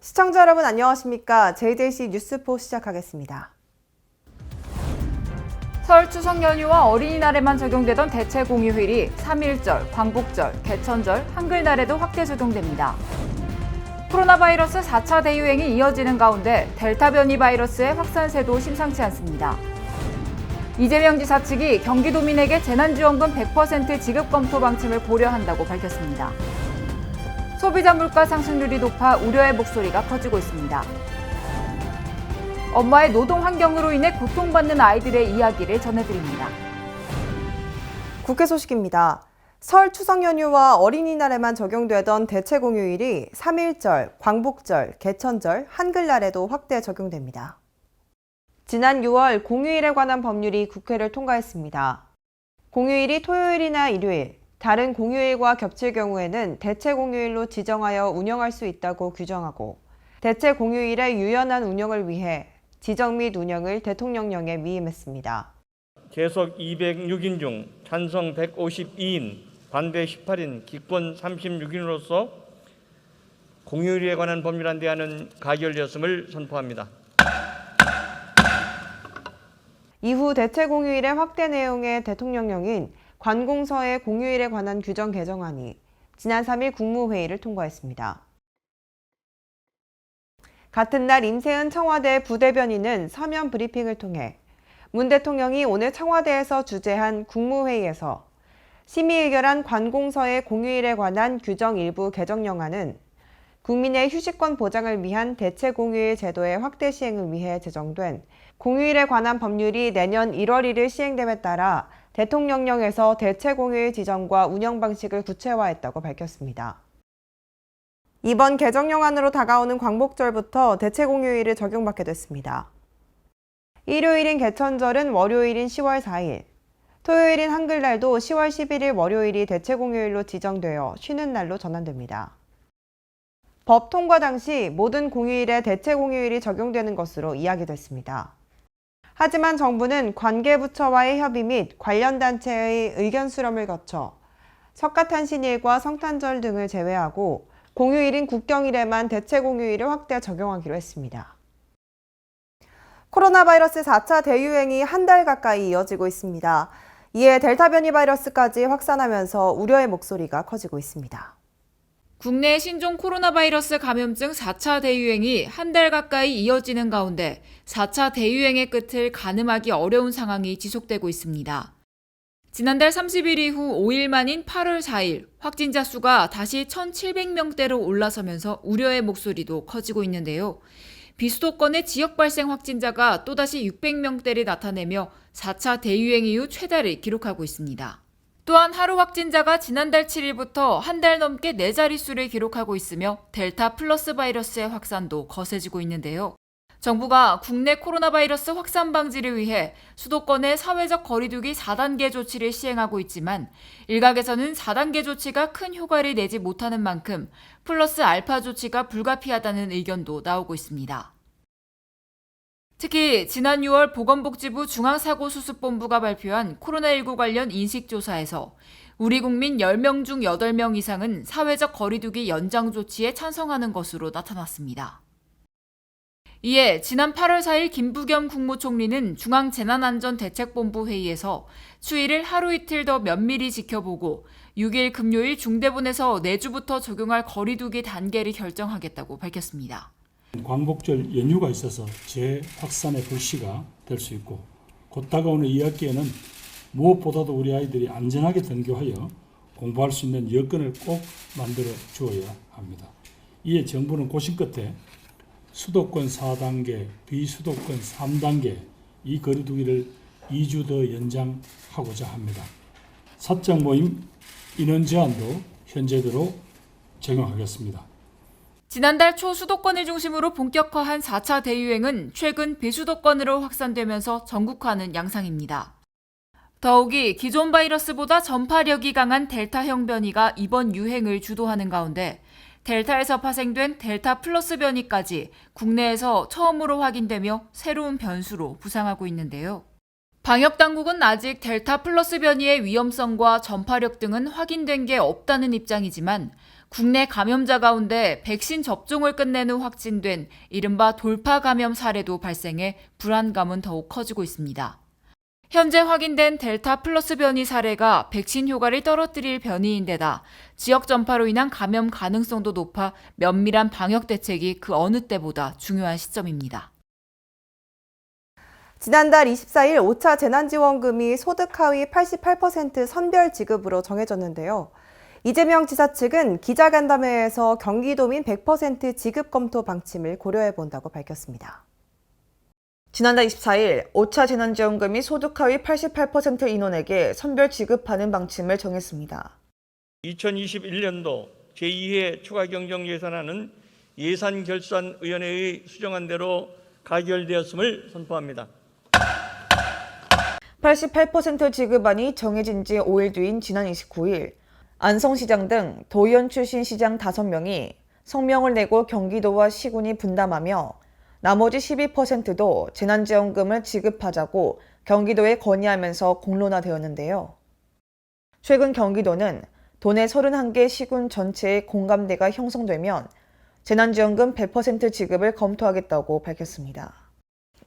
시청자 여러분 안녕하십니까? JJC 뉴스포 시작하겠습니다. 설 추석 연휴와 어린이날에만 적용되던 대체 공휴일이 3.1절, 광복절, 개천절, 한글날에도 확대 적용됩니다. 코로나 바이러스 4차 대유행이 이어지는 가운데 델타 변이 바이러스의 확산세도 심상치 않습니다. 이재명 지사 측이 경기도민에게 재난지원금 100% 지급 검토 방침을 고려한다고 밝혔습니다. 소비자 물가 상승률이 높아 우려의 목소리가 커지고 있습니다. 엄마의 노동 환경으로 인해 고통받는 아이들의 이야기를 전해드립니다. 국회 소식입니다. 설 추석 연휴와 어린이날에만 적용되던 대체 공휴일이 3.1절, 광복절, 개천절, 한글날에도 확대 적용됩니다. 지난 6월 공휴일에 관한 법률이 국회를 통과했습니다. 공휴일이 토요일이나 일요일, 다른 공휴일과 겹칠 경우에는 대체 공휴일로 지정하여 운영할 수 있다고 규정하고 대체 공휴일의 유연한 운영을 위해 지정 및 운영을 대통령령에 위임했습니다. 계속 206인 중 찬성 152인, 반대 18인, 기권 36인으로서 공휴일에 관한 법률안 대안은 가결되었음을 선포합니다. 이후 대체 공휴일의 확대 내용의 대통령령인 관공서의 공휴일에 관한 규정 개정안이 지난 3일 국무회의를 통과했습니다. 같은 날 임세은 청와대 부대변인은 서면 브리핑을 통해 문 대통령이 오늘 청와대에서 주재한 국무회의에서 심의 의결한 관공서의 공휴일에 관한 규정 일부 개정령안은 국민의 휴식권 보장을 위한 대체 공휴일 제도의 확대 시행을 위해 제정된 공휴일에 관한 법률이 내년 1월 1일 시행됨에 따라 대통령령에서 대체 공휴일 지정과 운영 방식을 구체화했다고 밝혔습니다. 이번 개정령안으로 다가오는 광복절부터 대체 공휴일을 적용받게 됐습니다. 일요일인 개천절은 월요일인 10월 4일, 토요일인 한글날도 10월 11일 월요일이 대체 공휴일로 지정되어 쉬는 날로 전환됩니다. 법 통과 당시 모든 공휴일에 대체 공휴일이 적용되는 것으로 이야기됐습니다. 하지만 정부는 관계부처와의 협의 및 관련 단체의 의견 수렴을 거쳐 석가탄신일과 성탄절 등을 제외하고 공휴일인 국경일에만 대체 공휴일을 확대 적용하기로 했습니다. 코로나 바이러스 4차 대유행이 한 달 가까이 이어지고 있습니다. 이에 델타 변이 바이러스까지 확산하면서 우려의 목소리가 커지고 있습니다. 국내 신종 코로나 바이러스 감염증 4차 대유행이 한 달 가까이 이어지는 가운데 4차 대유행의 끝을 가늠하기 어려운 상황이 지속되고 있습니다. 지난달 30일 이후 5일 만인 8월 4일 확진자 수가 다시 1,700명대로 올라서면서 우려의 목소리도 커지고 있는데요. 비수도권의 지역 발생 확진자가 또다시 600명대를 나타내며 4차 대유행 이후 최다를 기록하고 있습니다. 또한 하루 확진자가 지난달 7일부터 한 달 넘게 4자릿수를 기록하고 있으며 델타 플러스 바이러스의 확산도 거세지고 있는데요. 정부가 국내 코로나 바이러스 확산 방지를 위해 수도권의 사회적 거리두기 4단계 조치를 시행하고 있지만 일각에서는 4단계 조치가 큰 효과를 내지 못하는 만큼 플러스 알파 조치가 불가피하다는 의견도 나오고 있습니다. 특히 지난 6월 보건복지부 중앙사고수습본부가 발표한 코로나19 관련 인식조사에서 우리 국민 10명 중 8명 이상은 사회적 거리두기 연장 조치에 찬성하는 것으로 나타났습니다. 이에 지난 8월 4일 김부겸 국무총리는 중앙재난안전대책본부 회의에서 추이를 하루 이틀 더 면밀히 지켜보고 6일 금요일 중대본에서 내주부터 적용할 거리두기 단계를 결정하겠다고 밝혔습니다. 광복절 연휴가 있어서 재확산의 불씨가 될 수 있고 곧 다가오는 2학기에는 무엇보다도 우리 아이들이 안전하게 등교하여 공부할 수 있는 여건을 꼭 만들어 주어야 합니다. 이에 정부는 고심 끝에 수도권 4단계, 비수도권 3단계 이 거리두기를 2주 더 연장하고자 합니다. 사적 모임 인원 제한도 현재대로 적용하겠습니다. 지난달 초 수도권을 중심으로 본격화한 4차 대유행은 최근 비수도권으로 확산되면서 전국화는 양상입니다. 더욱이 기존 바이러스보다 전파력이 강한 델타형 변이가 이번 유행을 주도하는 가운데 델타에서 파생된 델타 플러스 변이까지 국내에서 처음으로 확인되며 새로운 변수로 부상하고 있는데요. 방역당국은 아직 델타 플러스 변이의 위험성과 전파력 등은 확인된 게 없다는 입장이지만 국내 감염자 가운데 백신 접종을 끝낸 후 확진된 이른바 돌파 감염 사례도 발생해 불안감은 더욱 커지고 있습니다. 현재 확인된 델타 플러스 변이 사례가 백신 효과를 떨어뜨릴 변이인데다 지역 전파로 인한 감염 가능성도 높아 면밀한 방역 대책이 그 어느 때보다 중요한 시점입니다. 지난달 24일 5차 재난지원금이 소득 하위 88% 선별 지급으로 정해졌는데요. 이재명 지사 측은 기자간담회에서 경기도민 100% 지급 검토 방침을 고려해 본다고 밝혔습니다. 지난달 24일 5차 재난지원금이 소득 하위 88% 인원에게 선별 지급하는 방침을 정했습니다. 2021년도 제2회 추가경정예산안은 예산결산위원회의 수정안 대로 가결되었음을 선포합니다. 88% 지급안이 정해진 지 5일 뒤인 지난 29일 안성시장 등 도의원 출신 시장 5명이 성명을 내고 경기도와 시군이 분담하며 나머지 12%도 재난지원금을 지급하자고 경기도에 건의하면서 공론화되었는데요. 최근 경기도는 도내 31개 시군 전체의 공감대가 형성되면 재난지원금 100% 지급을 검토하겠다고 밝혔습니다.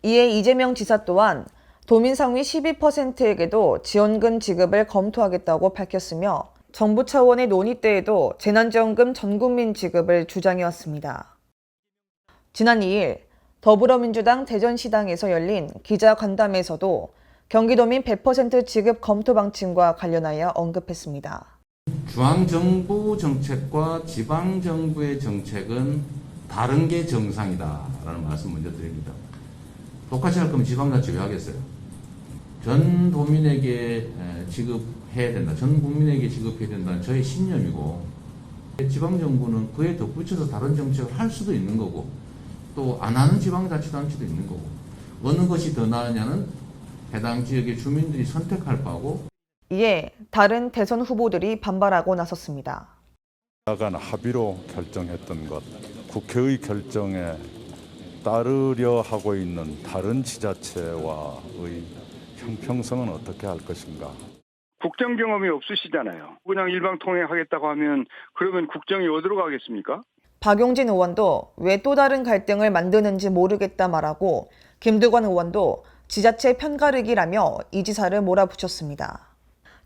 이에 이재명 지사 또한 도민 상위 12%에게도 지원금 지급을 검토하겠다고 밝혔으며 정부 차원의 논의 때에도 재난지원금 전국민 지급을 주장해왔습니다. 지난 2일 더불어민주당 대전시당에서 열린 기자간담회에서도 경기도민 100% 지급 검토 방침과 관련하여 언급했습니다. 중앙정부 정책과 지방정부의 정책은 다른 게 정상이다라는 말씀 먼저 드립니다. 똑같이 할 거면 지방자치 왜 하겠어요? 전 도민에게 지급해야 된다. 전 국민에게 지급해야 된다는 저의 신념이고 지방정부는 그에 덧붙여서 다른 정책을 할 수도 있는 거고 또 안 하는 지방자치단체도 있는 거고 어느 것이 더 나으냐는 해당 지역의 주민들이 선택할 바고 이에 다른 대선 후보들이 반발하고 나섰습니다. 야간 합의로 결정했던 것, 국회의 결정에 따르려 하고 있는 다른 지자체와의 형평성은 어떻게 할 것인가? 국정 경험이 없으시잖아요. 그냥 일방통행하겠다고 하면 그러면 국정이 어디로 가겠습니까? 박용진 의원도 왜 또 다른 갈등을 만드는지 모르겠다 말하고 김두관 의원도 지자체 편가르기라며 이 지사를 몰아붙였습니다.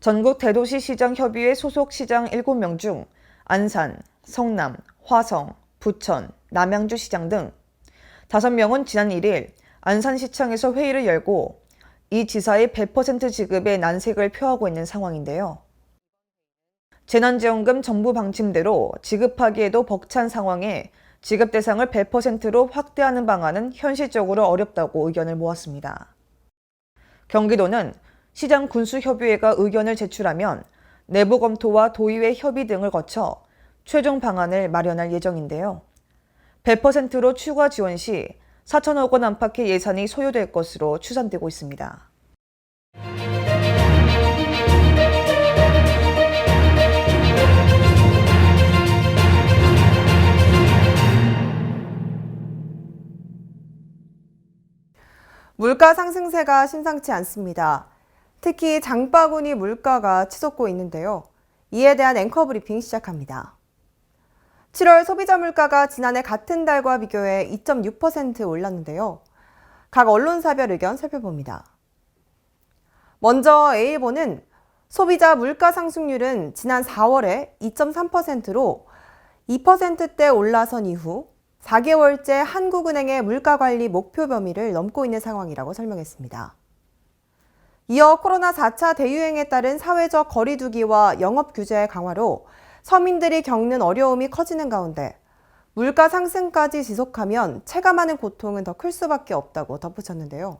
전국 대도시 시장 협의회 소속 시장 7명 중 안산, 성남, 화성, 부천, 남양주 시장 등 5명은 지난 1일 안산시청에서 회의를 열고 이 지사의 100% 지급에 난색을 표하고 있는 상황인데요. 재난지원금 정부 방침대로 지급하기에도 벅찬 상황에 지급 대상을 100%로 확대하는 방안은 현실적으로 어렵다고 의견을 모았습니다. 경기도는 시장 군수협의회가 의견을 제출하면 내부 검토와 도의회 협의 등을 거쳐 최종 방안을 마련할 예정인데요. 100%로 추가 지원 시 4천억 원 안팎의 예산이 소요될 것으로 추산되고 있습니다. 물가 상승세가 심상치 않습니다. 특히 장바구니 물가가 치솟고 있는데요. 이에 대한 앵커 브리핑 시작합니다. 7월 소비자 물가가 지난해 같은 달과 비교해 2.6% 올랐는데요. 각 언론사별 의견 살펴봅니다. 먼저 A일보는 소비자 물가 상승률은 지난 4월에 2.3%로 2%대 올라선 이후 4개월째 한국은행의 물가관리 목표 범위를 넘고 있는 상황이라고 설명했습니다. 이어 코로나 4차 대유행에 따른 사회적 거리 두기와 영업 규제 강화로 서민들이 겪는 어려움이 커지는 가운데 물가 상승까지 지속하면 체감하는 고통은 더 클 수밖에 없다고 덧붙였는데요.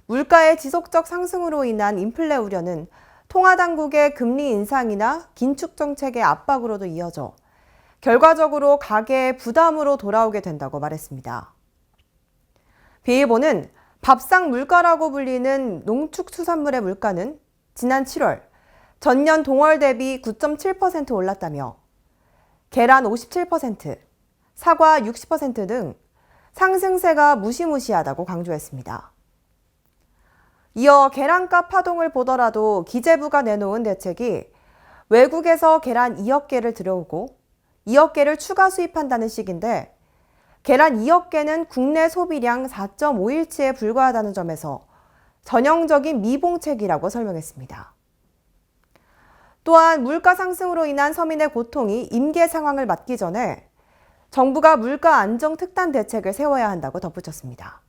물가의 지속적 상승으로 인한 인플레 우려는 통화당국의 금리 인상이나 긴축 정책의 압박으로도 이어져 결과적으로 가계의 부담으로 돌아오게 된다고 말했습니다. B일보는 밥상 물가라고 불리는 농축수산물의 물가는 지난 7월 전년 동월 대비 9.7% 올랐다며 계란 57%, 사과 60% 등 상승세가 무시무시하다고 강조했습니다. 이어 계란값 파동을 보더라도 기재부가 내놓은 대책이 외국에서 계란 2억 개를 들여오고 2억 개를 추가 수입한다는 식인데 계란 2억 개는 국내 소비량 4.5일치에 불과하다는 점에서 전형적인 미봉책이라고 설명했습니다. 또한 물가 상승으로 인한 서민의 고통이 임계 상황을 맞기 전에 정부가 물가 안정 특단 대책을 세워야 한다고 덧붙였습니다.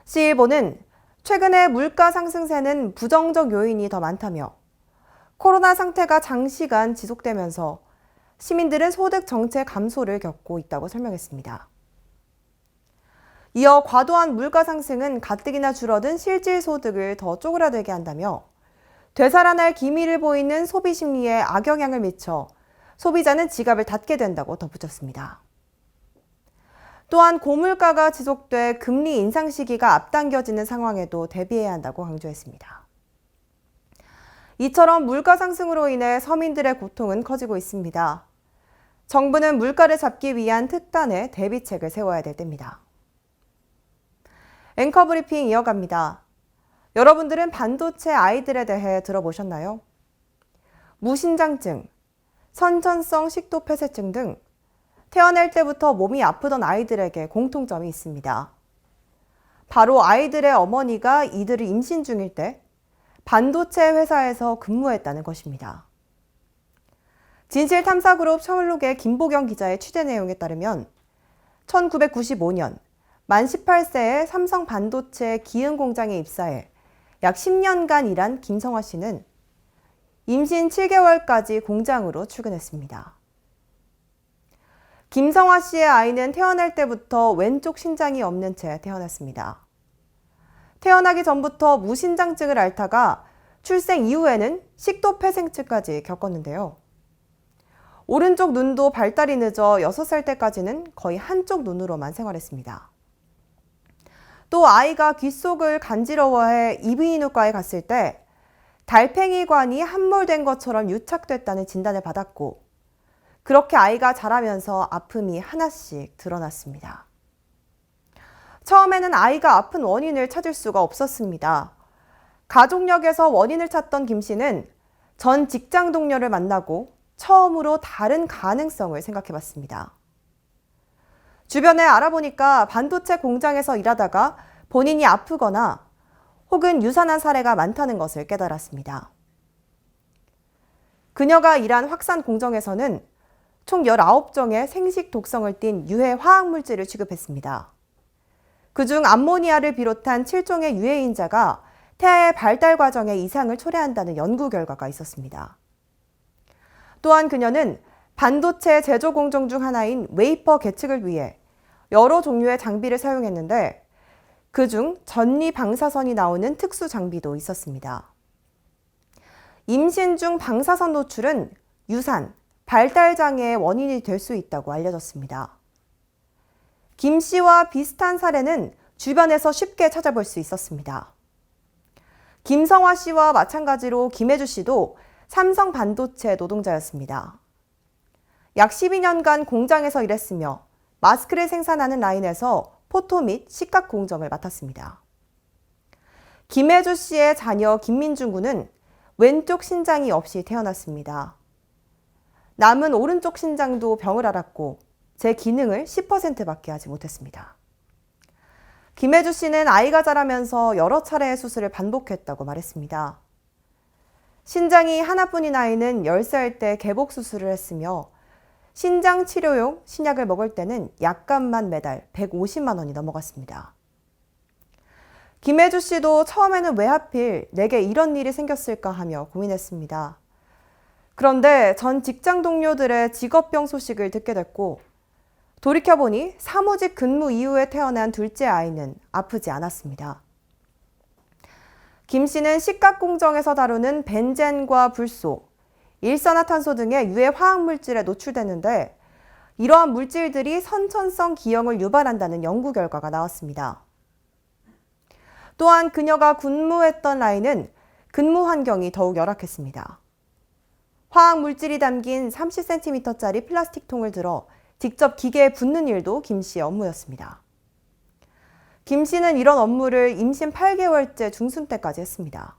시일보는 최근에 물가 상승세는 부정적 요인이 더 많다며 코로나 상태가 장시간 지속되면서 시민들은 소득 정체 감소를 겪고 있다고 설명했습니다. 이어 과도한 물가 상승은 가뜩이나 줄어든 실질 소득을 더 쪼그라들게 한다며 되살아날 기미를 보이는 소비 심리에 악영향을 미쳐 소비자는 지갑을 닫게 된다고 덧붙였습니다. 또한 고물가가 지속돼 금리 인상 시기가 앞당겨지는 상황에도 대비해야 한다고 강조했습니다. 이처럼 물가 상승으로 인해 서민들의 고통은 커지고 있습니다. 정부는 물가를 잡기 위한 특단의 대비책을 세워야 될 때입니다. 앵커 브리핑 이어갑니다. 여러분들은 반도체 아이들에 대해 들어보셨나요? 무신장증, 선천성 식도 폐쇄증 등 태어날 때부터 몸이 아프던 아이들에게 공통점이 있습니다. 바로 아이들의 어머니가 이들을 임신 중일 때 반도체 회사에서 근무했다는 것입니다. 진실탐사그룹 서울록의 김보경 기자의 취재 내용에 따르면 1995년 만 18세에 삼성 반도체 기흥 공장에 입사해 약 10년간 일한 김성화 씨는 임신 7개월까지 공장으로 출근했습니다. 김성화 씨의 아이는 태어날 때부터 왼쪽 신장이 없는 채 태어났습니다. 태어나기 전부터 무신장증을 앓다가 출생 이후에는 식도폐쇄증까지 겪었는데요. 오른쪽 눈도 발달이 늦어 6살 때까지는 거의 한쪽 눈으로만 생활했습니다. 또 아이가 귓속을 간지러워해 이비인후과에 갔을 때 달팽이관이 함몰된 것처럼 유착됐다는 진단을 받았고 그렇게 아이가 자라면서 아픔이 하나씩 드러났습니다. 처음에는 아이가 아픈 원인을 찾을 수가 없었습니다. 가족력에서 원인을 찾던 김 씨는 전 직장 동료를 만나고 처음으로 다른 가능성을 생각해봤습니다. 주변에 알아보니까 반도체 공장에서 일하다가 본인이 아프거나 혹은 유산한 사례가 많다는 것을 깨달았습니다. 그녀가 일한 확산 공정에서는 총 19종의 생식 독성을 띤 유해 화학물질을 취급했습니다. 그중 암모니아를 비롯한 7종의 유해인자가 태아의 발달 과정에 이상을 초래한다는 연구 결과가 있었습니다. 또한 그녀는 반도체 제조 공정 중 하나인 웨이퍼 계측을 위해 여러 종류의 장비를 사용했는데 그중 전리 방사선이 나오는 특수 장비도 있었습니다. 임신 중 방사선 노출은 유산, 발달 장애의 원인이 될 수 있다고 알려졌습니다. 김 씨와 비슷한 사례는 주변에서 쉽게 찾아볼 수 있었습니다. 김성화 씨와 마찬가지로 김혜주 씨도 삼성 반도체 노동자였습니다. 약 12년간 공장에서 일했으며 마스크를 생산하는 라인에서 포토 및 식각 공정을 맡았습니다. 김혜주 씨의 자녀 김민준 군은 왼쪽 신장이 없이 태어났습니다. 남은 오른쪽 신장도 병을 앓았고 제 기능을 10%밖에 하지 못했습니다. 김혜주 씨는 아이가 자라면서 여러 차례의 수술을 반복했다고 말했습니다. 신장이 하나뿐인 아이는 10살 때 개복 수술을 했으며 신장 치료용 신약을 먹을 때는 약값만 매달 150만 원이 넘어갔습니다. 김혜주 씨도 처음에는 왜 하필 내게 이런 일이 생겼을까 하며 고민했습니다. 그런데 전 직장 동료들의 직업병 소식을 듣게 됐고 돌이켜보니 사무직 근무 이후에 태어난 둘째 아이는 아프지 않았습니다. 김 씨는 식각 공정에서 다루는 벤젠과 불소, 일산화탄소 등의 유해 화학물질에 노출됐는데 이러한 물질들이 선천성 기형을 유발한다는 연구 결과가 나왔습니다. 또한 그녀가 근무했던 라인은 근무 환경이 더욱 열악했습니다. 화학물질이 담긴 30cm짜리 플라스틱 통을 들어 직접 기계에 붓는 일도 김 씨의 업무였습니다. 김 씨는 이런 업무를 임신 8개월째 중순 때까지 했습니다.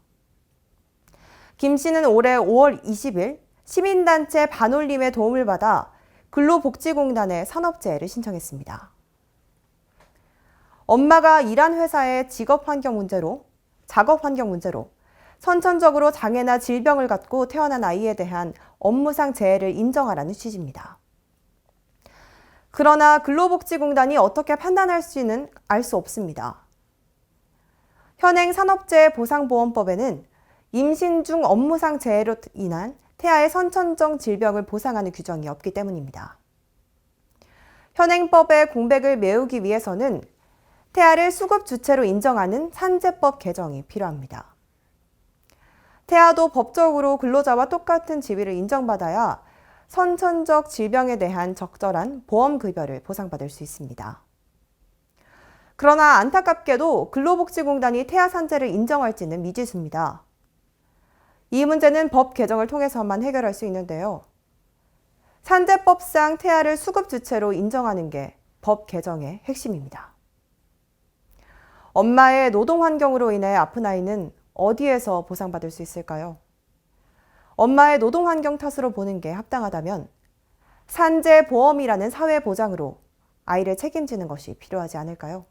김 씨는 올해 5월 20일 시민단체 반올림의 도움을 받아 근로복지공단에 산업재해를 신청했습니다. 엄마가 일한 회사의 작업 환경 문제로 선천적으로 장애나 질병을 갖고 태어난 아이에 대한 업무상 재해를 인정하라는 취지입니다. 그러나 근로복지공단이 어떻게 판단할지는 알 수 없습니다. 현행 산업재해보상보험법에는 임신 중 업무상 재해로 인한 태아의 선천적 질병을 보상하는 규정이 없기 때문입니다. 현행법의 공백을 메우기 위해서는 태아를 수급 주체로 인정하는 산재법 개정이 필요합니다. 태아도 법적으로 근로자와 똑같은 지위를 인정받아야 선천적 질병에 대한 적절한 보험급여를 보상받을 수 있습니다. 그러나 안타깝게도 근로복지공단이 태아 산재를 인정할지는 미지수입니다. 이 문제는 법 개정을 통해서만 해결할 수 있는데요. 산재법상 태아를 수급 주체로 인정하는 게 법 개정의 핵심입니다. 엄마의 노동 환경으로 인해 아픈 아이는 어디에서 보상받을 수 있을까요? 엄마의 노동 환경 탓으로 보는 게 합당하다면 산재보험이라는 사회보장으로 아이를 책임지는 것이 필요하지 않을까요?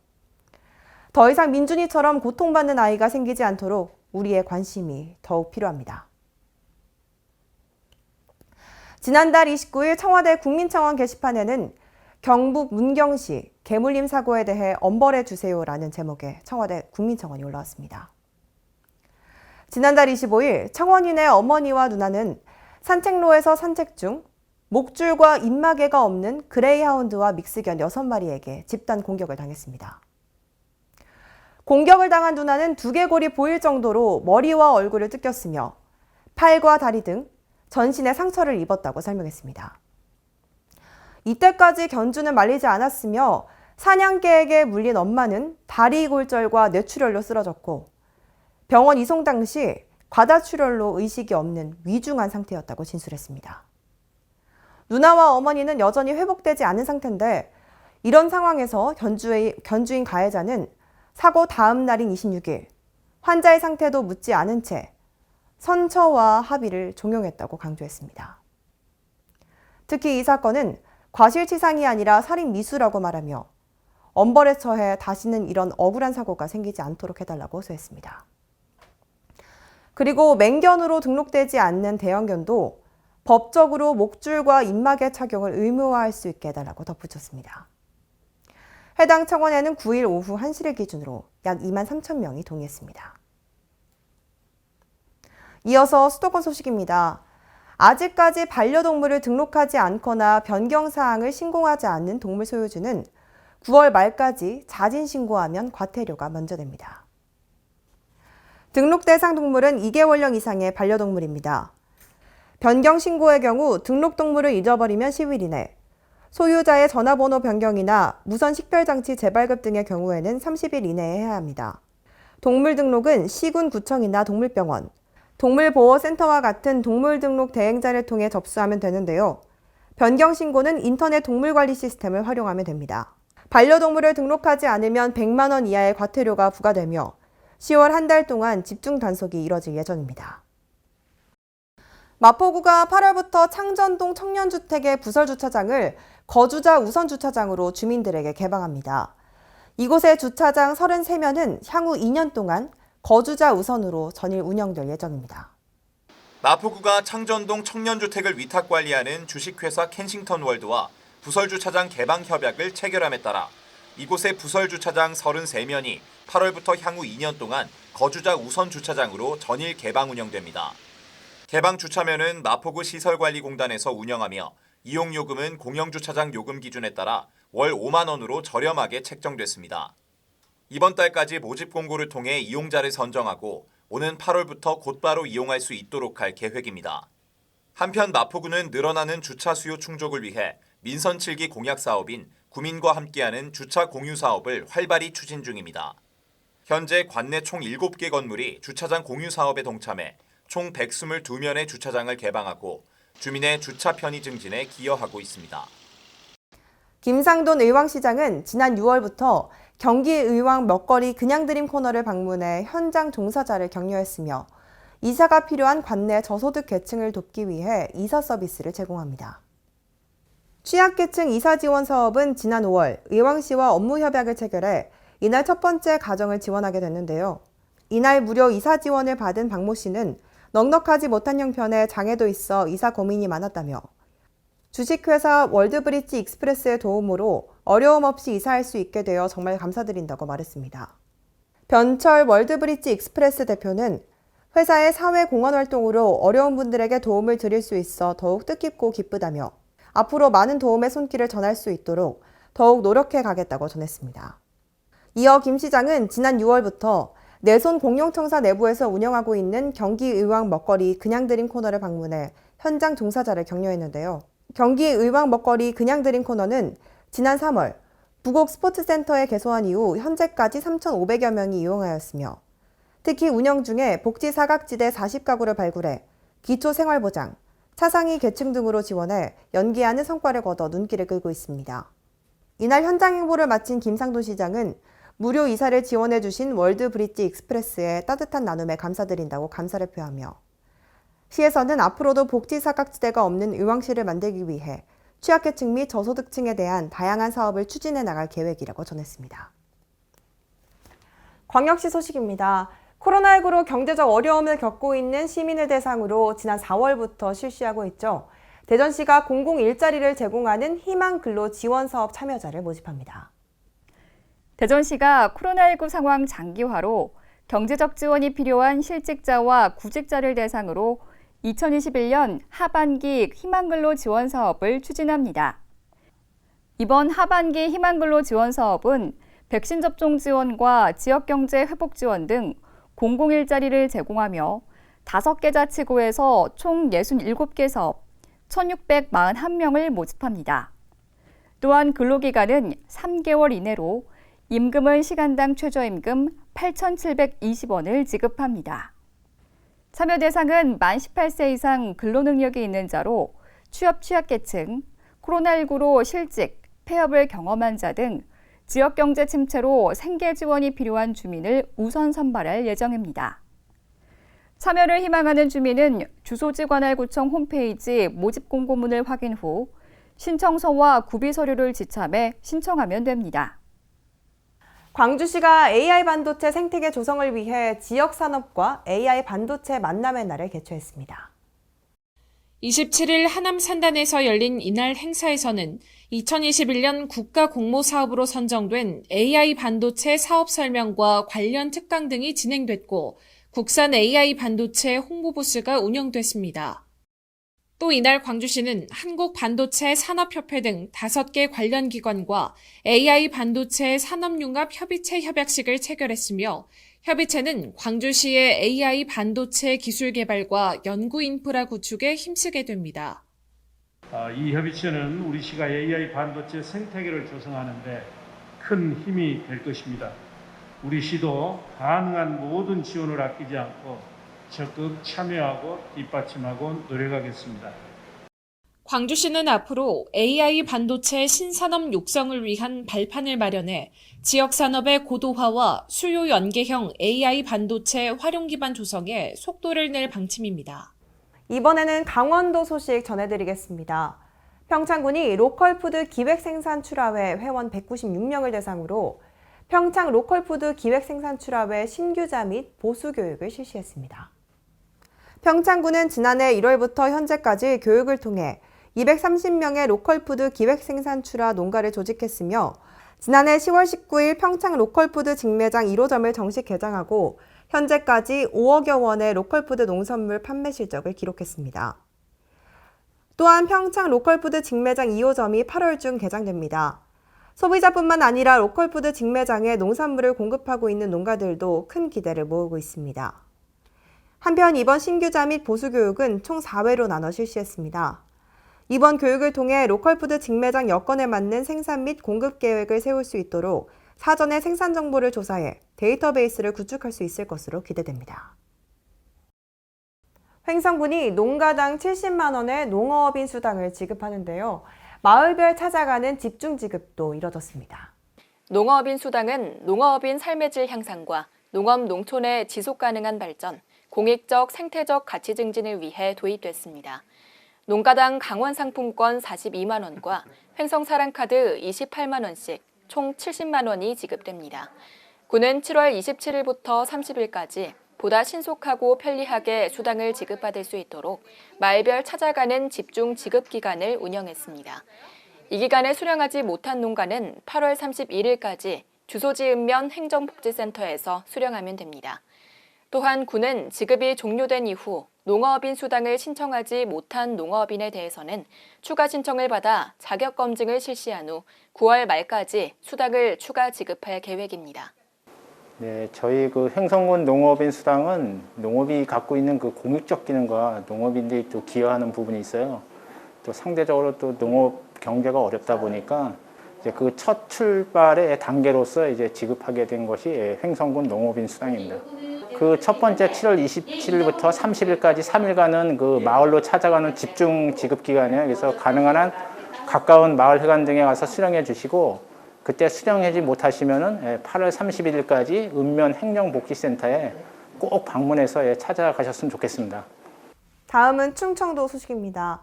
더 이상 민준이처럼 고통받는 아이가 생기지 않도록 우리의 관심이 더욱 필요합니다. 지난달 29일 청와대 국민청원 게시판에는 경북 문경시 개물림 사고에 대해 엄벌해 주세요라는 제목의 청와대 국민청원이 올라왔습니다. 지난달 25일 청원인의 어머니와 누나는 산책로에서 산책 중 목줄과 입마개가 없는 그레이하운드와 믹스견 6마리에게 집단 공격을 당했습니다. 공격을 당한 누나는 두개골이 보일 정도로 머리와 얼굴을 뜯겼으며 팔과 다리 등 전신에 상처를 입었다고 설명했습니다. 이때까지 견주는 말리지 않았으며 사냥개에게 물린 엄마는 다리 골절과 뇌출혈로 쓰러졌고 병원 이송 당시 과다출혈로 의식이 없는 위중한 상태였다고 진술했습니다. 누나와 어머니는 여전히 회복되지 않은 상태인데 이런 상황에서 견주인 가해자는 사고 다음 날인 26일 환자의 상태도 묻지 않은 채 선처와 합의를 종용했다고 강조했습니다. 특히 이 사건은 과실치상이 아니라 살인미수라고 말하며 엄벌에 처해 다시는 이런 억울한 사고가 생기지 않도록 해달라고 호소했습니다. 그리고 맹견으로 등록되지 않는 대형견도 법적으로 목줄과 입마개 착용을 의무화할 수 있게 해달라고 덧붙였습니다. 해당 청원에는 9일 오후 1시를 기준으로 약 2만 3천 명이 동의했습니다. 이어서 수도권 소식입니다. 아직까지 반려동물을 등록하지 않거나 변경사항을 신고하지 않는 동물 소유주는 9월 말까지 자진 신고하면 과태료가 면제됩니다. 등록 대상 동물은 2개월령 이상의 반려동물입니다. 변경 신고의 경우 등록 동물을 잊어버리면 10일 이내, 소유자의 전화번호 변경이나 무선 식별장치 재발급 등의 경우에는 30일 이내에 해야 합니다. 동물 등록은 시군 구청이나 동물병원, 동물보호센터와 같은 동물 등록 대행자를 통해 접수하면 되는데요. 변경 신고는 인터넷 동물관리 시스템을 활용하면 됩니다. 반려동물을 등록하지 않으면 100만 원 이하의 과태료가 부과되며 10월 한 달 동안 집중 단속이 이뤄질 예정입니다. 마포구가 8월부터 창전동 청년주택의 부설주차장을 거주자 우선주차장으로 주민들에게 개방합니다. 이곳의 주차장 33면은 향후 2년 동안 거주자 우선으로 전일 운영될 예정입니다. 마포구가 창전동 청년주택을 위탁관리하는 주식회사 켄싱턴월드와 부설주차장 개방 협약을 체결함에 따라 이곳의 부설주차장 33면이 8월부터 향후 2년 동안 거주자 우선 주차장으로 전일 개방 운영됩니다. 개방 주차면은 마포구 시설관리공단에서 운영하며 이용요금은 공영주차장 요금 기준에 따라 월 5만 원으로 저렴하게 책정됐습니다. 이번 달까지 모집 공고를 통해 이용자를 선정하고 오는 8월부터 곧바로 이용할 수 있도록 할 계획입니다. 한편 마포구는 늘어나는 주차 수요 충족을 위해 민선 7기 공약 사업인 구민과 함께하는 주차 공유 사업을 활발히 추진 중입니다. 현재 관내 총 7개 건물이 주차장 공유 사업에 동참해 총 122면의 주차장을 개방하고 주민의 주차 편의 증진에 기여하고 있습니다. 김상돈 의왕시장은 지난 6월부터 경기 의왕 먹거리 그냥 드림 코너를 방문해 현장 종사자를 격려했으며 이사가 필요한 관내 저소득 계층을 돕기 위해 이사 서비스를 제공합니다. 취약계층 이사 지원 사업은 지난 5월 의왕시와 업무 협약을 체결해 이날 첫 번째 가정을 지원하게 됐는데요. 이날 무료 이사 지원을 받은 박모 씨는 넉넉하지 못한 형편에 장애도 있어 이사 고민이 많았다며 주식회사 월드브릿지 익스프레스의 도움으로 어려움 없이 이사할 수 있게 되어 정말 감사드린다고 말했습니다. 변철 월드브릿지 익스프레스 대표는 회사의 사회 공헌 활동으로 어려운 분들에게 도움을 드릴 수 있어 더욱 뜻깊고 기쁘다며 앞으로 많은 도움의 손길을 전할 수 있도록 더욱 노력해 가겠다고 전했습니다. 이어 김 시장은 지난 6월부터 내손 공용청사 내부에서 운영하고 있는 경기 의왕 먹거리 그냥 드림 코너를 방문해 현장 종사자를 격려했는데요. 경기 의왕 먹거리 그냥 드림 코너는 지난 3월 부곡 스포츠센터에 개소한 이후 현재까지 3,500여 명이 이용하였으며 특히 운영 중에 복지 사각지대 40가구를 발굴해 기초 생활보장, 차상위 계층 등으로 지원해 연기하는 성과를 거둬 눈길을 끌고 있습니다. 이날 현장 행보를 마친 김상돈 시장은 무료 이사를 지원해 주신 월드브릿지 익스프레스에 따뜻한 나눔에 감사드린다고 감사를 표하며 시에서는 앞으로도 복지 사각지대가 없는 의왕시를 만들기 위해 취약계층 및 저소득층에 대한 다양한 사업을 추진해 나갈 계획이라고 전했습니다. 광역시 소식입니다. 코로나19로 경제적 어려움을 겪고 있는 시민을 대상으로 지난 4월부터 실시하고 있죠. 대전시가 공공 일자리를 제공하는 희망근로 지원 사업 참여자를 모집합니다. 대전시가 코로나19 상황 장기화로 경제적 지원이 필요한 실직자와 구직자를 대상으로 2021년 하반기 희망근로 지원 사업을 추진합니다. 이번 하반기 희망근로 지원 사업은 백신 접종 지원과 지역경제 회복 지원 등 공공일자리를 제공하며 5개 자치구에서 총 67개 사업 1,641명을 모집합니다. 또한 근로기간은 3개월 이내로 임금은 시간당 최저임금 8,720원을 지급합니다. 참여 대상은 만 18세 이상 근로능력이 있는 자로 취약계층, 코로나19로 실직, 폐업을 경험한 자 등 지역경제 침체로 생계 지원이 필요한 주민을 우선 선발할 예정입니다. 참여를 희망하는 주민은 주소지관할구청 홈페이지 모집 공고문을 확인 후 신청서와 구비 서류를 지참해 신청하면 됩니다. 광주시가 AI 반도체 생태계 조성을 위해 지역 산업과 AI 반도체 만남의 날을 개최했습니다. 27일 하남 산단에서 열린 이날 행사에서는 2021년 국가 공모 사업으로 선정된 AI 반도체 사업 설명과 관련 특강 등이 진행됐고 국산 AI 반도체 홍보 부스가 운영됐습니다. 또 이날 광주시는 한국반도체 산업협회 등 5개 관련 기관과 AI 반도체 산업융합협의체 협약식을 체결했으며 협의체는 광주시의 AI 반도체 기술 개발과 연구 인프라 구축에 힘쓰게 됩니다. 이 협의체는 우리 시가 AI 반도체 생태계를 조성하는 데 큰 힘이 될 것입니다. 우리 시도 가능한 모든 지원을 아끼지 않고 적극 참여하고 뒷받침하고 노력하겠습니다. 광주시는 앞으로 AI 반도체 신산업 육성을 위한 발판을 마련해 지역산업의 고도화와 수요 연계형 AI 반도체 활용 기반 조성에 속도를 낼 방침입니다. 이번에는 강원도 소식 전해드리겠습니다. 평창군이 로컬푸드 기획생산출하회 회원 196명을 대상으로 평창 로컬푸드 기획생산출하회 신규자 및 보수교육을 실시했습니다. 평창군은 지난해 1월부터 현재까지 교육을 통해 230명의 로컬푸드 기획생산출하 농가를 조직했으며 지난해 10월 19일 평창 로컬푸드 직매장 1호점을 정식 개장하고 현재까지 5억여 원의 로컬푸드 농산물 판매 실적을 기록했습니다. 또한 평창 로컬푸드 직매장 2호점이 8월 중 개장됩니다. 소비자뿐만 아니라 로컬푸드 직매장에 농산물을 공급하고 있는 농가들도 큰 기대를 모으고 있습니다. 한편 이번 신규자 및 보수교육은 총 4회로 나눠 실시했습니다. 이번 교육을 통해 로컬푸드 직매장 여건에 맞는 생산 및 공급 계획을 세울 수 있도록 사전에 생산 정보를 조사해 데이터베이스를 구축할 수 있을 것으로 기대됩니다. 횡성군이 농가당 70만 원의 농어업인 수당을 지급하는데요. 마을별 찾아가는 집중 지급도 이뤄졌습니다. 농어업인 수당은 농어업인 삶의 질 향상과 농업 농촌의 지속 가능한 발전, 공익적 생태적 가치 증진을 위해 도입됐습니다. 농가당 강원 상품권 42만 원과 횡성 사랑카드 28만 원씩 총 70만 원이 지급됩니다. 군은 7월 27일부터 30일까지 보다 신속하고 편리하게 수당을 지급받을 수 있도록 마을별 찾아가는 집중 지급 기간을 운영했습니다. 이 기간에 수령하지 못한 농가는 8월 31일까지 주소지읍면 행정복지센터에서 수령하면 됩니다. 또한 군은 지급이 종료된 이후 농어업인 수당을 신청하지 못한 농어업인에 대해서는 추가 신청을 받아 자격검증을 실시한 후 9월 말까지 수당을 추가 지급할 계획입니다. 네, 저희 횡성군 농업인 수당은 농업이 갖고 있는 공익적 기능과 농업인들이 또 기여하는 부분이 있어요. 또 상대적으로 또 농업 경제가 어렵다 보니까 이제 첫 출발의 단계로서 이제 지급하게 된 것이 횡성군 농업인 수당입니다. 첫 번째 7월 27일부터 30일까지 3일간은 마을로 찾아가는 집중 지급 기간이에요. 그래서 가능한 한 가까운 마을 회관 등에 가서 수령해 주시고, 그때 수령하지 못하시면은 8월 31일까지 읍면 행정복지센터에 꼭 방문해서 찾아가셨으면 좋겠습니다. 다음은 충청도 소식입니다.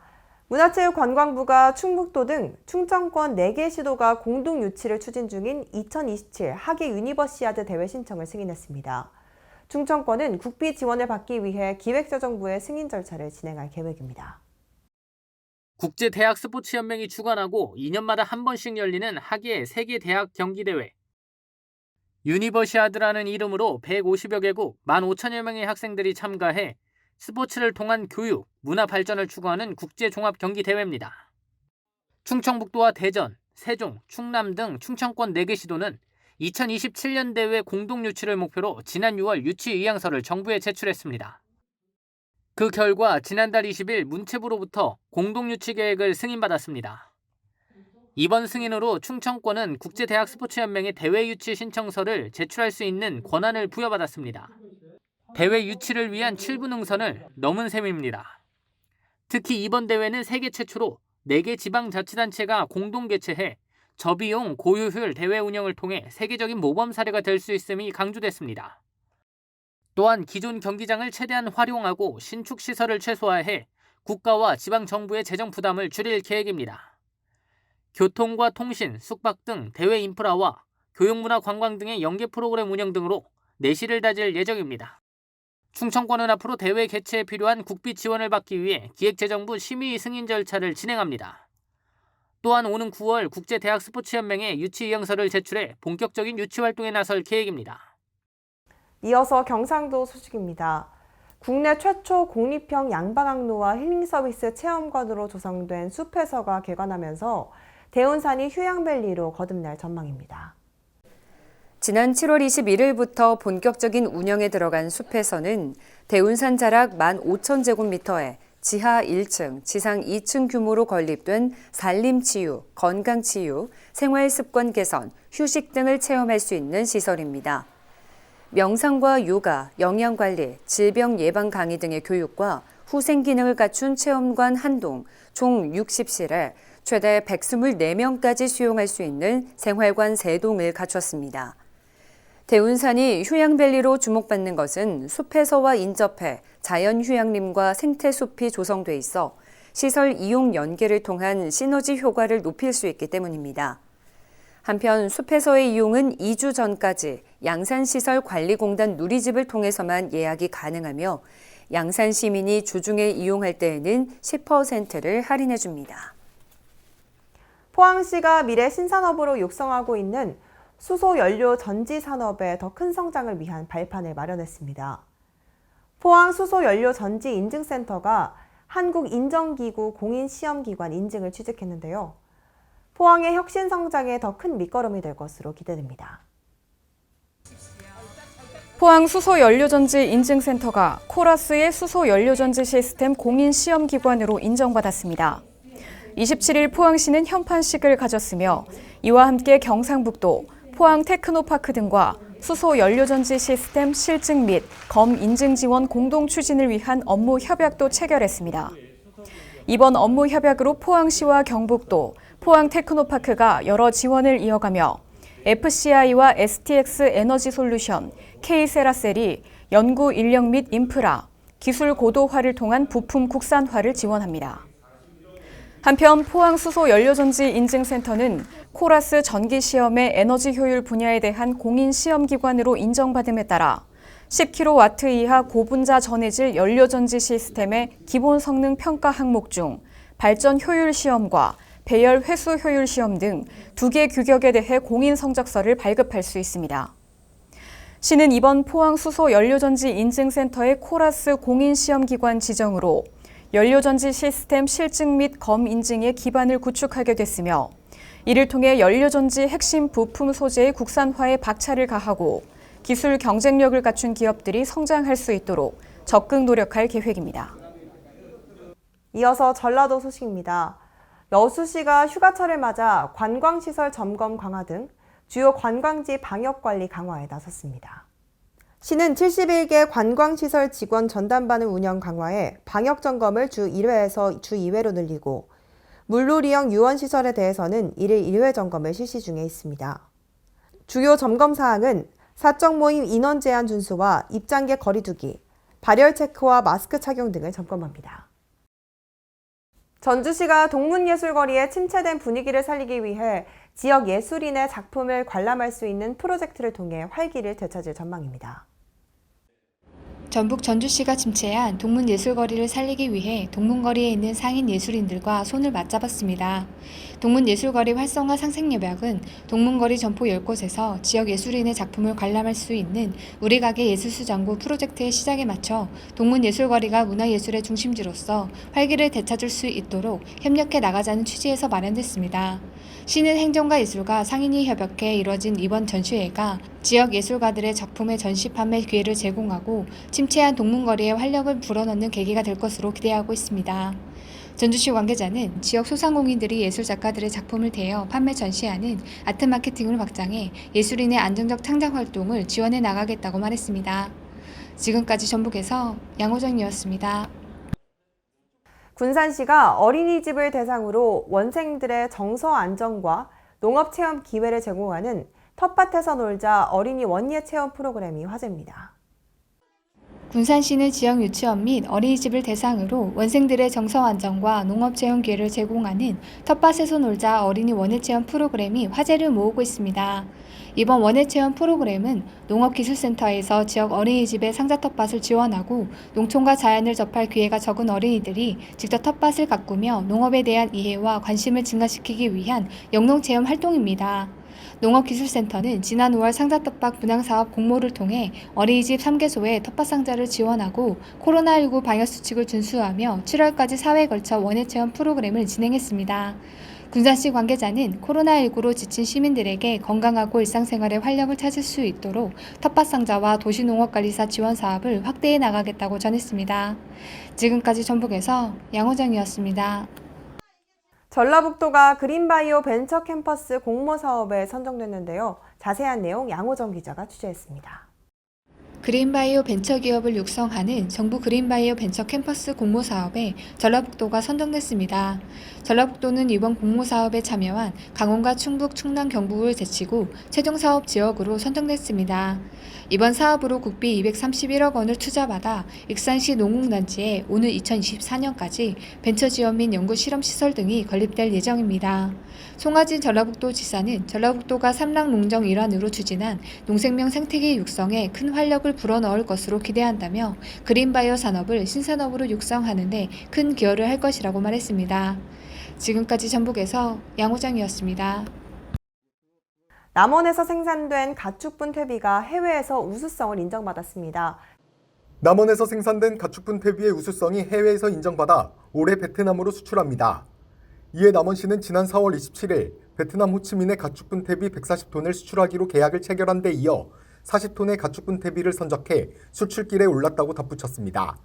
문화체육관광부가 충북도 등 충청권 4개 시도가 공동 유치를 추진 중인 2027 하계 유니버시아드 대회 신청을 승인했습니다. 충청권은 국비 지원을 받기 위해 기획재정부의 승인 절차를 진행할 계획입니다. 국제대학 스포츠연맹이 주관하고 2년마다 한 번씩 열리는 하계 세계 대학 경기대회. 유니버시아드라는 이름으로 150여 개국 15,000여 명의 학생들이 참가해 스포츠를 통한 교육, 문화 발전을 추구하는 국제종합경기대회입니다. 충청북도와 대전, 세종, 충남 등 충청권 4개 시도는 2027년 대회 공동 유치를 목표로 지난 6월 유치 의향서를 정부에 제출했습니다. 그 결과 지난달 20일 문체부로부터 공동 유치 계획을 승인받았습니다. 이번 승인으로 충청권은 국제대학 스포츠연맹의 대회 유치 신청서를 제출할 수 있는 권한을 부여받았습니다. 대회 유치를 위한 7부 능선을 넘은 셈입니다. 특히 이번 대회는 세계 최초로 4개 지방자치단체가 공동 개최해 저비용 고효율 대회 운영을 통해 세계적인 모범 사례가 될 수 있음이 강조됐습니다. 또한 기존 경기장을 최대한 활용하고 신축 시설을 최소화해 국가와 지방정부의 재정 부담을 줄일 계획입니다. 교통과 통신, 숙박 등 대회 인프라와 교육문화 관광 등의 연계 프로그램 운영 등으로 내실을 다질 예정입니다. 충청권은 앞으로 대회 개최에 필요한 국비 지원을 받기 위해 기획재정부 심의 승인 절차를 진행합니다. 또한 오는 9월 국제대학 스포츠연맹에 유치 의향서를 제출해 본격적인 유치 활동에 나설 계획입니다. 이어서 경상도 소식입니다. 국내 최초 공립형 양방항로와 힐링서비스 체험관으로 조성된 숲에서가 개관하면서 대운산이 휴양밸리로 거듭날 전망입니다. 지난 7월 21일부터 본격적인 운영에 들어간 숲에서는 대운산 자락 15,000제곱미터에 지하 1층, 지상 2층 규모로 건립된 산림치유, 건강치유, 생활습관 개선, 휴식 등을 체험할 수 있는 시설입니다. 명상과 요가, 영양관리, 질병 예방 강의 등의 교육과 후생 기능을 갖춘 체험관 한동, 총 60실에 최대 124명까지 수용할 수 있는 생활관 3동을 갖췄습니다. 대운산이 휴양밸리로 주목받는 것은 숲에서와 인접해 자연휴양림과 생태숲이 조성돼 있어 시설 이용 연계를 통한 시너지 효과를 높일 수 있기 때문입니다. 한편 숲에서의 이용은 2주 전까지 양산시설관리공단 누리집을 통해서만 예약이 가능하며 양산 시민이 주중에 이용할 때에는 10%를 할인해 줍니다. 포항시가 미래 신산업으로 육성하고 있는 수소연료 전지 산업의 더 큰 성장을 위한 발판을 마련했습니다. 포항 수소연료 전지 인증센터가 한국인정기구 공인시험기관 인증을 취득했는데요. 포항의 혁신 성장에 더 큰 밑거름이 될 것으로 기대됩니다. 포항 수소연료전지 인증센터가 코라스의 수소연료전지 시스템 공인시험기관으로 인정받았습니다. 27일 포항시는 현판식을 가졌으며 이와 함께 경상북도, 포항 테크노파크 등과 수소연료전지 시스템 실증 및 검 인증 지원 공동 추진을 위한 업무 협약도 체결했습니다. 이번 업무 협약으로 포항시와 경북도, 포항 테크노파크가 여러 지원을 이어가며 FCI와 STX 에너지 솔루션, K세라셀이 연구 인력 및 인프라, 기술 고도화를 통한 부품 국산화를 지원합니다. 한편 포항수소연료전지인증센터는 코라스 전기시험의 에너지 효율 분야에 대한 공인시험기관으로 인정받음에 따라 10kW 이하 고분자 전해질 연료전지 시스템의 기본 성능 평가 항목 중 발전 효율 시험과 배열 회수 효율 시험 등 2개 규격에 대해 공인 성적서를 발급할 수 있습니다. 시는 이번 포항수소연료전지 인증센터의 코라스 공인시험기관 지정으로 연료전지 시스템 실증 및 검 인증의 기반을 구축하게 됐으며 이를 통해 연료전지 핵심 부품 소재의 국산화에 박차를 가하고 기술 경쟁력을 갖춘 기업들이 성장할 수 있도록 적극 노력할 계획입니다. 이어서 전라도 소식입니다. 여수시가 휴가철을 맞아 관광시설 점검 강화 등 주요 관광지 방역관리 강화에 나섰습니다. 시는 71개 관광시설 직원 전담반을 운영 강화해 방역점검을 주 1회에서 주 2회로 늘리고 물놀이형 유원시설에 대해서는 1일 1회 점검을 실시 중에 있습니다. 주요 점검 사항은 사적 모임 인원 제한 준수와 입장객 거리 두기, 발열 체크와 마스크 착용 등을 점검합니다. 전주시가 동문예술거리의 침체된 분위기를 살리기 위해 지역 예술인의 작품을 관람할 수 있는 프로젝트를 통해 활기를 되찾을 전망입니다. 전북 전주시가 침체한 동문예술거리를 살리기 위해 동문거리에 있는 상인 예술인들과 손을 맞잡았습니다. 동문예술거리 활성화 상생협약은 동문거리 점포 10곳에서 지역 예술인의 작품을 관람할 수 있는 우리 가게 예술수장고 프로젝트의 시작에 맞춰 동문예술거리가 문화예술의 중심지로서 활기를 되찾을 수 있도록 협력해 나가자는 취지에서 마련됐습니다. 시는 행정과 예술가 상인이 협약해 이뤄진 이번 전시회가 지역 예술가들의 작품의 전시 판매 기회를 제공하고 침체한 동문거리에 활력을 불어넣는 계기가 될 것으로 기대하고 있습니다. 전주시 관계자는 지역 소상공인들이 예술작가들의 작품을 대여 판매 전시하는 아트 마케팅을 확장해 예술인의 안정적 창작 활동을 지원해 나가겠다고 말했습니다. 지금까지 전북에서 양호정이었습니다. 군산시가 어린이집을 대상으로 원생들의 정서 안정과 농업 체험 기회를 제공하는 텃밭에서 놀자 어린이 원예 체험 프로그램이 화제입니다. 군산시는 지역 유치원 및 어린이집을 대상으로 원생들의 정서 안정과 농업 체험 기회를 제공하는 텃밭에서 놀자 어린이 원예 체험 프로그램이 화제를 모으고 있습니다. 이번 원예 체험 프로그램은 농업기술센터에서 지역 어린이집의 상자 텃밭을 지원하고 농촌과 자연을 접할 기회가 적은 어린이들이 직접 텃밭을 가꾸며 농업에 대한 이해와 관심을 증가시키기 위한 영농체험 활동입니다. 농업기술센터는 지난 5월 상자 텃밭 분양사업 공모를 통해 어린이집 3개소에 텃밭 상자를 지원하고 코로나19 방역수칙을 준수하며 7월까지 4회에 걸쳐 원예체험 프로그램을 진행했습니다. 군산시 관계자는 코로나19로 지친 시민들에게 건강하고 일상생활에 활력을 찾을 수 있도록 텃밭 상자와 도시농업관리사 지원 사업을 확대해 나가겠다고 전했습니다. 지금까지 전북에서 양호정이었습니다. 전라북도가 그린바이오 벤처 캠퍼스 공모 사업에 선정됐는데요. 자세한 내용 양호정 기자가 취재했습니다. 그린바이오 벤처기업을 육성하는 정부 그린바이오 벤처 캠퍼스 공모 사업에 전라북도가 선정됐습니다. 전라북도는 이번 공모 사업에 참여한 강원과 충북, 충남, 경북을 제치고 최종 사업 지역으로 선정됐습니다. 이번 사업으로 국비 231억 원을 투자받아 익산시 농공단지에 오는 2024년까지 벤처 지원 및 연구 실험 시설 등이 건립될 예정입니다. 송하진 전라북도 지사는 전라북도가 삼락농정 일환으로 추진한 농생명 생태계 육성에 큰 활력을 불어넣을 것으로 기대한다며 그린바이오 산업을 신산업으로 육성하는 데 큰 기여를 할 것이라고 말했습니다. 지금까지 전북에서 양호정이었습니다. 남원에서 생산된 가축분 퇴비가 해외에서 우수성을 인정받았습니다. 남원에서 생산된 가축분 퇴비의 우수성이 해외에서 인정받아 올해 베트남으로 수출합니다. 이에 남원시는 지난 4월 27일 베트남 호치민의 가축분 퇴비 140톤을 수출하기로 계약을 체결한 데 이어 40톤의 가축분 퇴비를 선적해 수출길에 올랐다고 덧붙였습니다.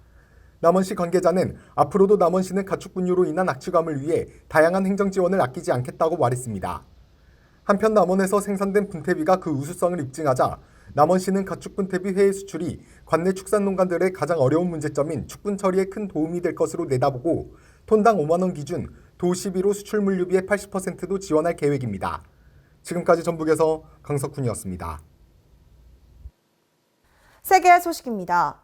남원시 관계자는 앞으로도 남원시는 가축분유로 인한 악취감을 위해 다양한 행정 지원을 아끼지 않겠다고 말했습니다. 한편 남원에서 생산된 분퇴비가 그 우수성을 입증하자 남원시는 가축분 퇴비 해외 수출이 관내 축산농가들의 가장 어려운 문제점인 축분 처리에 큰 도움이 될 것으로 내다보고 톤당 5만 원 기준 도 12로 수출 물류비의 80%도 지원할 계획입니다. 지금까지 전북에서 강석훈이었습니다. 세계 소식입니다.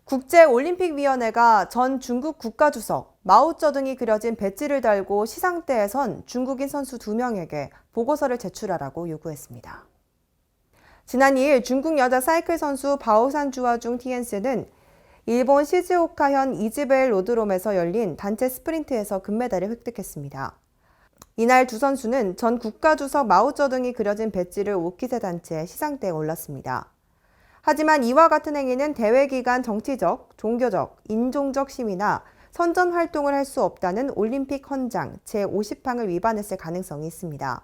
국제올림픽위원회가 전 중국 국가주석 마오쩌둥이 그려진 배지를 달고 시상대에 선 중국인 선수 2명에게 보고서를 제출하라고 요구했습니다. 지난 2일 중국 여자 사이클 선수 바오산 주아중 티엔스는 일본 시즈오카현 이즈베일 로드롬에서 열린 단체 스프린트에서 금메달을 획득했습니다. 이날 두 선수는 전 국가주석 마오쩌둥이 그려진 배지를 5기세 단체에 시상대에 올랐습니다. 하지만 이와 같은 행위는 대회 기간 정치적, 종교적, 인종적 시위나 선전 활동을 할 수 없다는 올림픽 헌장 제50항을 위반했을 가능성이 있습니다.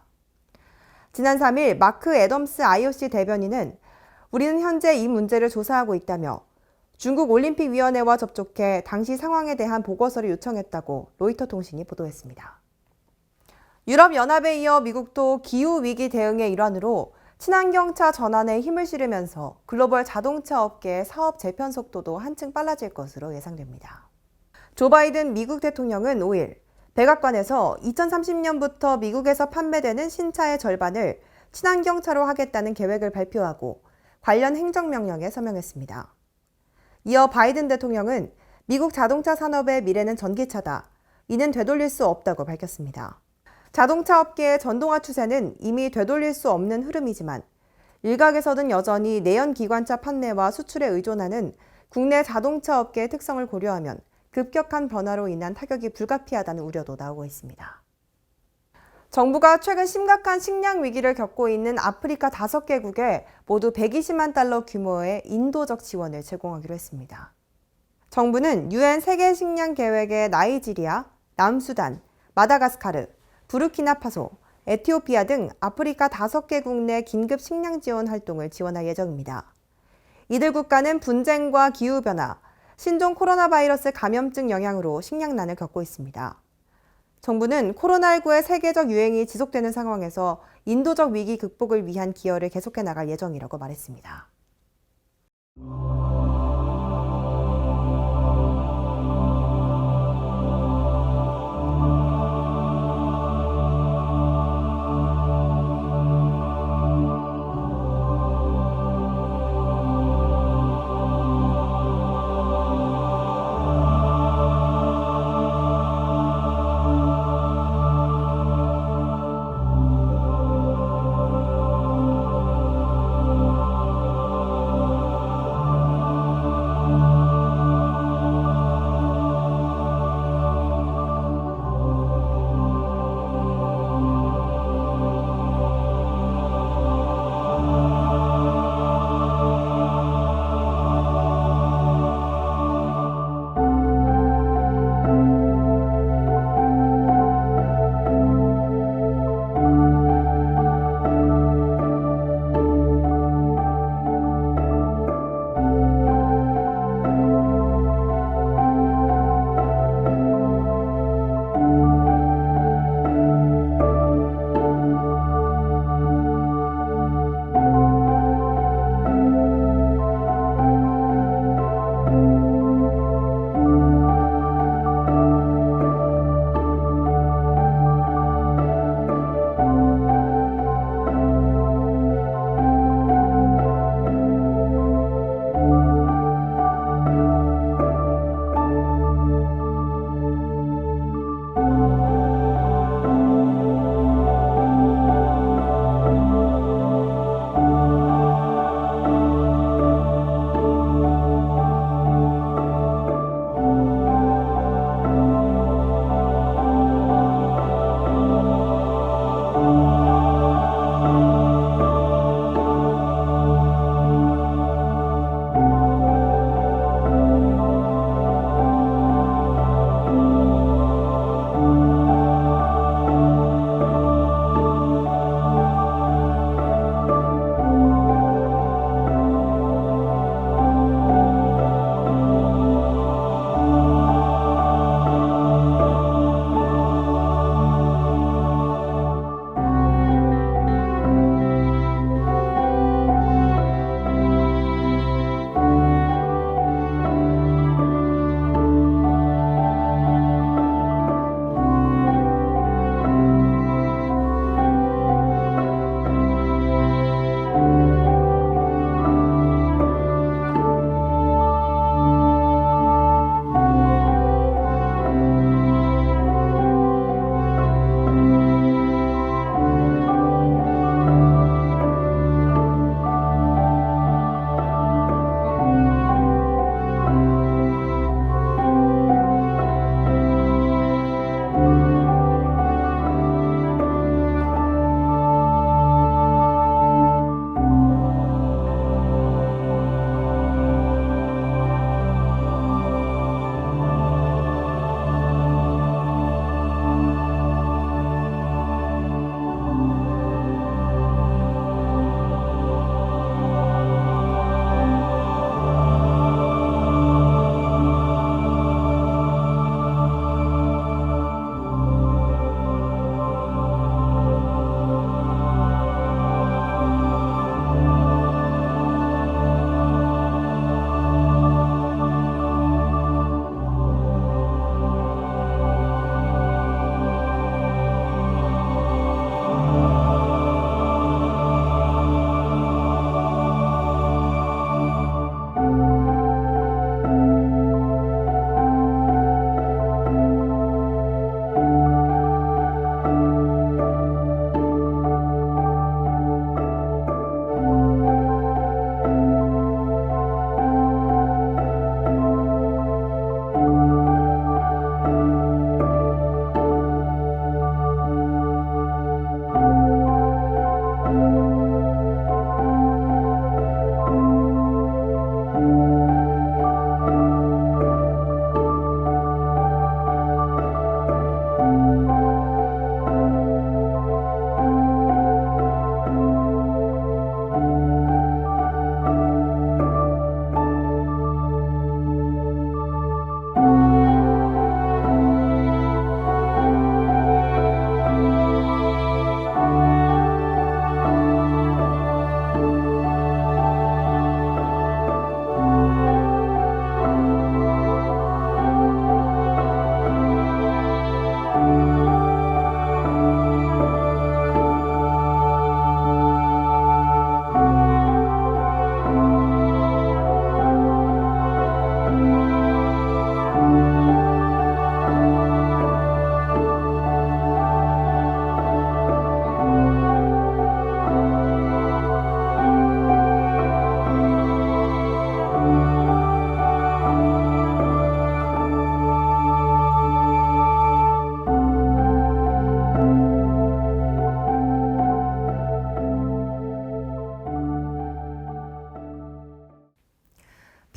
지난 3일 마크 애덤스 IOC 대변인은 우리는 현재 이 문제를 조사하고 있다며 중국 올림픽위원회와 접촉해 당시 상황에 대한 보고서를 요청했다고 로이터 통신이 보도했습니다. 유럽연합에 이어 미국도 기후위기 대응의 일환으로 친환경차 전환에 힘을 실으면서 글로벌 자동차 업계의 사업 재편 속도도 한층 빨라질 것으로 예상됩니다. 조 바이든 미국 대통령은 5일 백악관에서 2030년부터 미국에서 판매되는 신차의 절반을 친환경차로 하겠다는 계획을 발표하고 관련 행정명령에 서명했습니다. 이어 바이든 대통령은 미국 자동차 산업의 미래는 전기차다. 이는 되돌릴 수 없다고 밝혔습니다. 자동차 업계의 전동화 추세는 이미 되돌릴 수 없는 흐름이지만 일각에서는 여전히 내연 기관차 판매와 수출에 의존하는 국내 자동차 업계의 특성을 고려하면 급격한 변화로 인한 타격이 불가피하다는 우려도 나오고 있습니다. 정부가 최근 심각한 식량 위기를 겪고 있는 아프리카 5개국에 모두 120만 달러 규모의 인도적 지원을 제공하기로 했습니다. 정부는 UN 세계 식량 계획의 나이지리아, 남수단, 마다가스카르, 부르키나파소, 에티오피아 등 아프리카 5개국 내 긴급 식량 지원 활동을 지원할 예정입니다. 이들 국가는 분쟁과 기후변화, 신종 코로나 바이러스 감염증 영향으로 식량난을 겪고 있습니다. 정부는 코로나19의 세계적 유행이 지속되는 상황에서 인도적 위기 극복을 위한 기여를 계속해 나갈 예정이라고 말했습니다.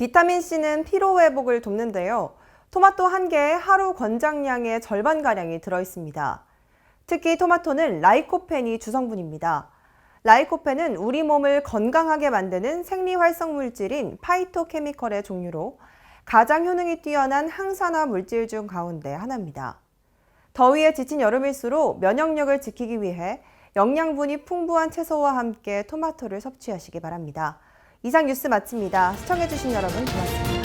비타민C는 피로회복을 돕는데요. 토마토 한 개에 하루 권장량의 절반가량이 들어있습니다. 특히 토마토는 라이코펜이 주성분입니다. 라이코펜은 우리 몸을 건강하게 만드는 생리활성 물질인 파이토케미컬의 종류로 가장 효능이 뛰어난 항산화 물질 중 가운데 하나입니다. 더위에 지친 여름일수록 면역력을 지키기 위해 영양분이 풍부한 채소와 함께 토마토를 섭취하시기 바랍니다. 이상 뉴스 마칩니다. 시청해주신 여러분 고맙습니다.